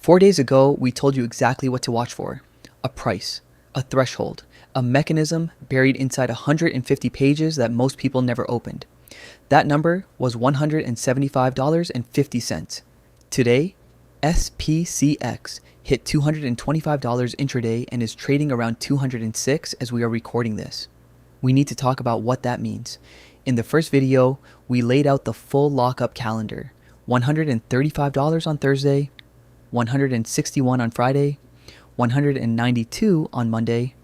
4 days ago, we told you exactly what to watch for: a price, a threshold, a mechanism buried inside 150 pages that most people never opened. That number was $175.50. Today, SPCX hit $225 intraday and is trading around $206 as we are recording this. We need to talk about what that means. In the first video, we laid out the full lockup calendar: $135 on Thursday, $161 on Friday, $192 on Monday,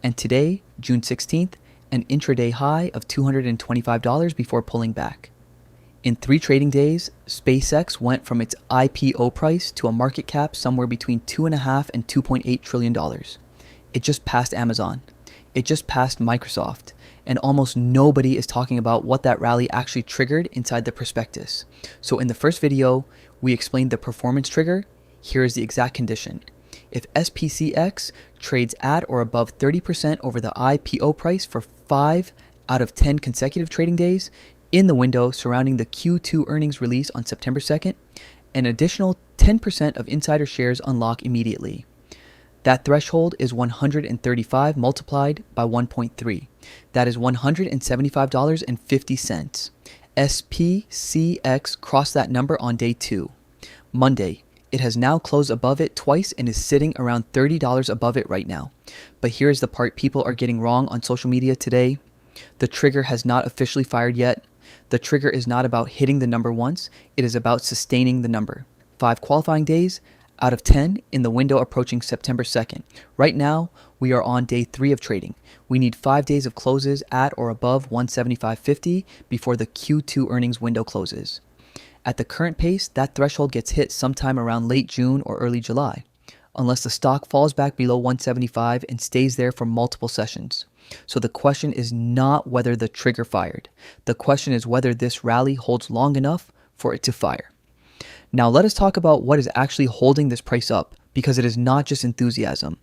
and today, June 16th, an intraday high of $225 before pulling back. In 3 trading days, SpaceX went from its IPO price to a market cap somewhere between $2.5 and $2.8 trillion. It just passed Amazon. It just passed Microsoft. And almost nobody is talking about what that rally actually triggered inside the prospectus. So in the first video, we explained the performance trigger. Here is the exact condition. If SPCX trades at or above 30% over the IPO price for 5 out of 10 consecutive trading days in the window surrounding the Q2 earnings release on September 2nd, an additional 10% of insider shares unlock immediately. That threshold is 135 multiplied by 1.3. That is $175.50. SPCX crossed that number on day 2. Monday, it has now closed above it twice and is sitting around $30 above it right now. But here's the part people are getting wrong on social media today. The trigger has not officially fired yet. The trigger is not about hitting the number once. It is about sustaining the number. 5 qualifying days out of 10 in the window approaching September 2nd. Right now, we are on day 3 of trading. We need 5 days of closes at or above 175.50 before the Q2 earnings window closes. At the current pace, that threshold gets hit sometime around late June or early July, unless the stock falls back below 175 and stays there for multiple sessions. So the question is not whether the trigger fired. The question is whether this rally holds long enough for it to fire. Now let us talk about what is actually holding this price up, because it is not just enthusiasm.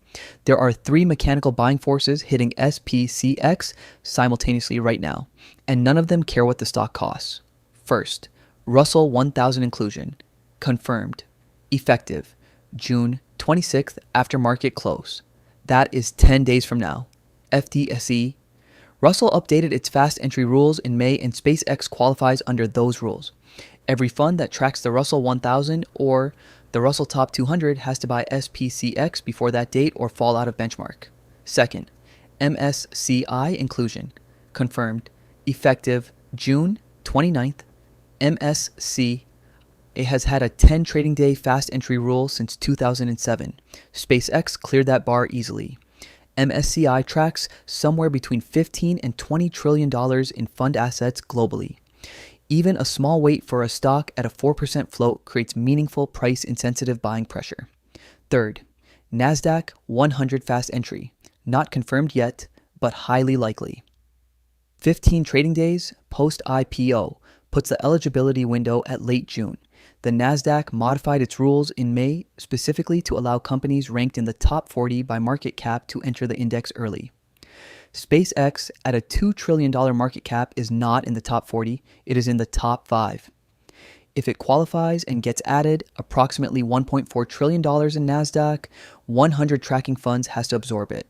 There are 3 mechanical buying forces hitting SPCX simultaneously right now, and none of them care what the stock costs. First, Russell 1000 inclusion, confirmed, effective, June 26th after market close. That is 10 days from now. FDSE. Russell updated its fast entry rules in May and SpaceX qualifies under those rules. Every fund that tracks the Russell 1000 or the Russell Top 200 has to buy SPCX before that date or fall out of benchmark. Second, MSCI inclusion, confirmed, effective June 29th. MSCI has had a 10 trading day fast entry rule since 2007. SpaceX cleared that bar easily. MSCI tracks somewhere between $15 and $20 trillion in fund assets globally. Even a small weight for a stock at a 4% float creates meaningful price-insensitive buying pressure. Third, Nasdaq 100 fast entry, not confirmed yet, but highly likely. 15 trading days post-IPO puts the eligibility window at late June. The Nasdaq modified its rules in May specifically to allow companies ranked in the top 40 by market cap to enter the index early. SpaceX at a $2 trillion market cap is not in the top 40, it is in the top 5. If it qualifies and gets added approximately $1.4 trillion in Nasdaq, 100 tracking funds has to absorb it.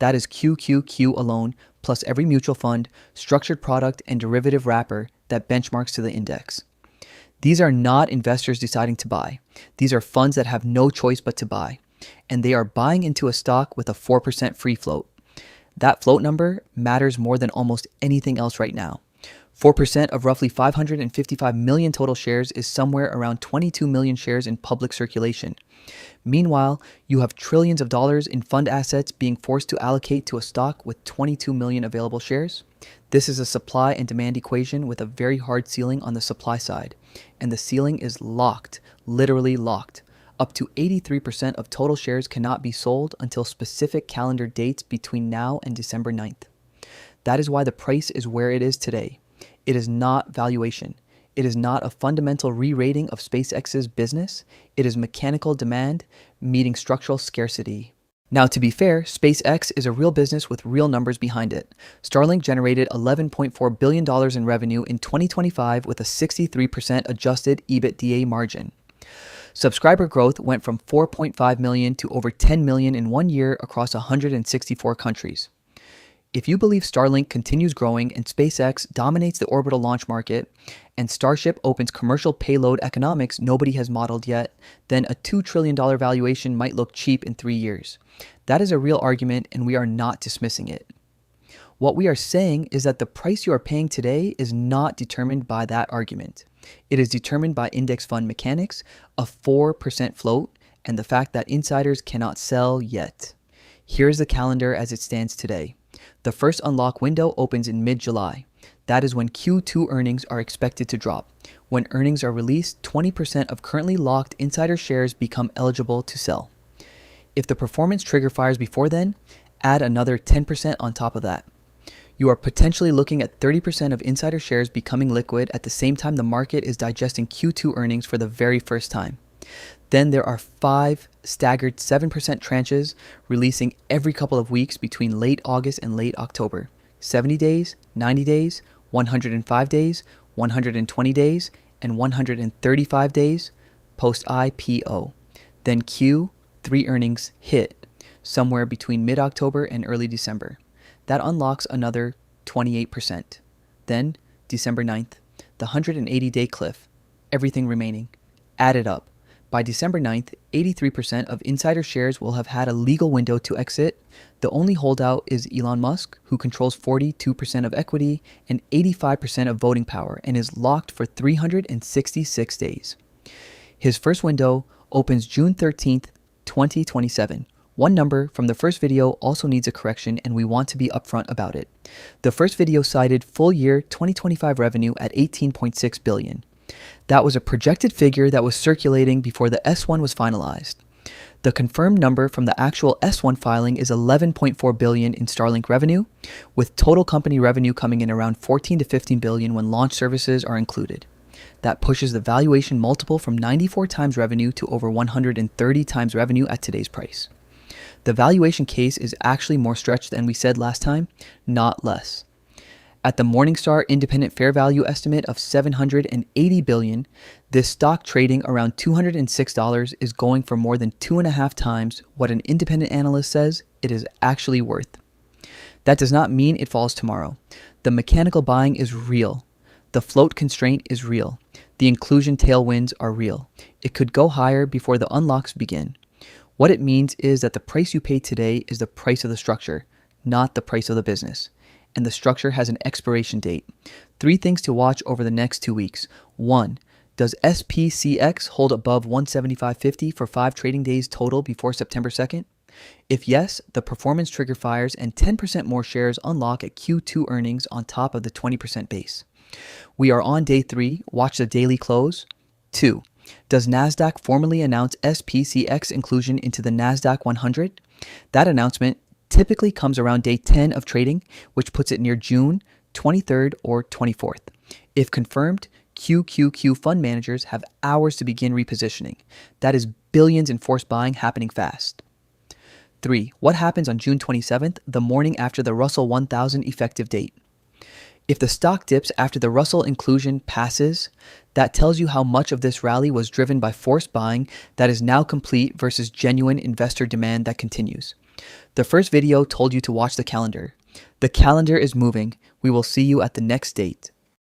That is QQQ alone, plus every mutual fund, structured product, and derivative wrapper that benchmarks to the index. These are not investors deciding to buy. These are funds that have no choice but to buy. And they are buying into a stock with a 4% free float. That float number matters more than almost anything else right now. 4% of roughly 555 million total shares is somewhere around 22 million shares in public circulation. Meanwhile, you have trillions of dollars in fund assets being forced to allocate to a stock with 22 million available shares. This is a supply and demand equation with a very hard ceiling on the supply side. And the ceiling is locked, literally locked. Up to 83% of total shares cannot be sold until specific calendar dates between now and December 9th. That is why the price is where it is today. It is not valuation. It is not a fundamental re-rating of SpaceX's business. It is mechanical demand meeting structural scarcity. Now, to be fair, SpaceX is a real business with real numbers behind it. Starlink generated $11.4 billion in revenue in 2025 with a 63% adjusted EBITDA margin. Subscriber growth went from 4.5 million to over 10 million in 1 year across 164 countries. If you believe Starlink continues growing and SpaceX dominates the orbital launch market, and Starship opens commercial payload economics nobody has modeled yet, then a $2 trillion valuation might look cheap in 3 years. That is a real argument, and we are not dismissing it. What we are saying is that the price you are paying today is not determined by that argument. It is determined by index fund mechanics, a 4% float, and the fact that insiders cannot sell yet. Here's the calendar as it stands today. The first unlock window opens in mid-July. That is when Q2 earnings are expected to drop. When earnings are released, 20% of currently locked insider shares become eligible to sell. If the performance trigger fires before then, add another 10% on top of that. You are potentially looking at 30% of insider shares becoming liquid at the same time the market is digesting Q2 earnings for the very first time. Then there are 5 staggered 7% tranches releasing every couple of weeks between late August and late October. 70 days, 90 days, 105 days, 120 days, and 135 days post-IPO. Then Q3 earnings hit somewhere between mid-October and early December. That unlocks another 28%. Then, December 9th, the 180-day cliff, everything remaining. Add it up. By December 9th, 83% of insider shares will have had a legal window to exit. The only holdout is Elon Musk, who controls 42% of equity and 85% of voting power and is locked for 366 days. His first window opens June 13th, 2027. One number from the first video also needs a correction, and we want to be upfront about it. The first video cited full year 2025 revenue at $18.6 billion. That was a projected figure that was circulating before the S1 was finalized. The confirmed number from the actual S1 filing is $11.4 billion in Starlink revenue, with total company revenue coming in around $14 to $15 billion when launch services are included. That pushes the valuation multiple from 94 times revenue to over 130 times revenue at today's price. The valuation case is actually more stretched than we said last time, not less. At the Morningstar independent fair value estimate of $780 billion, this stock trading around $206 is going for more than 2.5 times what an independent analyst says it is actually worth. That does not mean it falls tomorrow. The mechanical buying is real. The float constraint is real. The inclusion tailwinds are real. It could go higher before the unlocks begin. What it means is that the price you pay today is the price of the structure, not the price of the business. And the structure has an expiration date. 3 things to watch over the next 2 weeks. 1. Does SPCX hold above 175.50 for 5 trading days total before September 2nd? If yes, the performance trigger fires and 10% more shares unlock at Q2 earnings on top of the 20% base. We are on day 3. Watch the daily close. 2. Does Nasdaq formally announce SPCX inclusion into the Nasdaq 100? That announcement typically comes around day 10 of trading, which puts it near June 23rd or 24th. If confirmed, QQQ fund managers have hours to begin repositioning. That is billions in forced buying happening fast. 3. What happens on June 27th, the morning after the Russell 1000 effective date? If the stock dips after the Russell inclusion passes, that tells you how much of this rally was driven by forced buying that is now complete versus genuine investor demand that continues. The first video told you to watch the calendar. The calendar is moving. We will see you at the next date.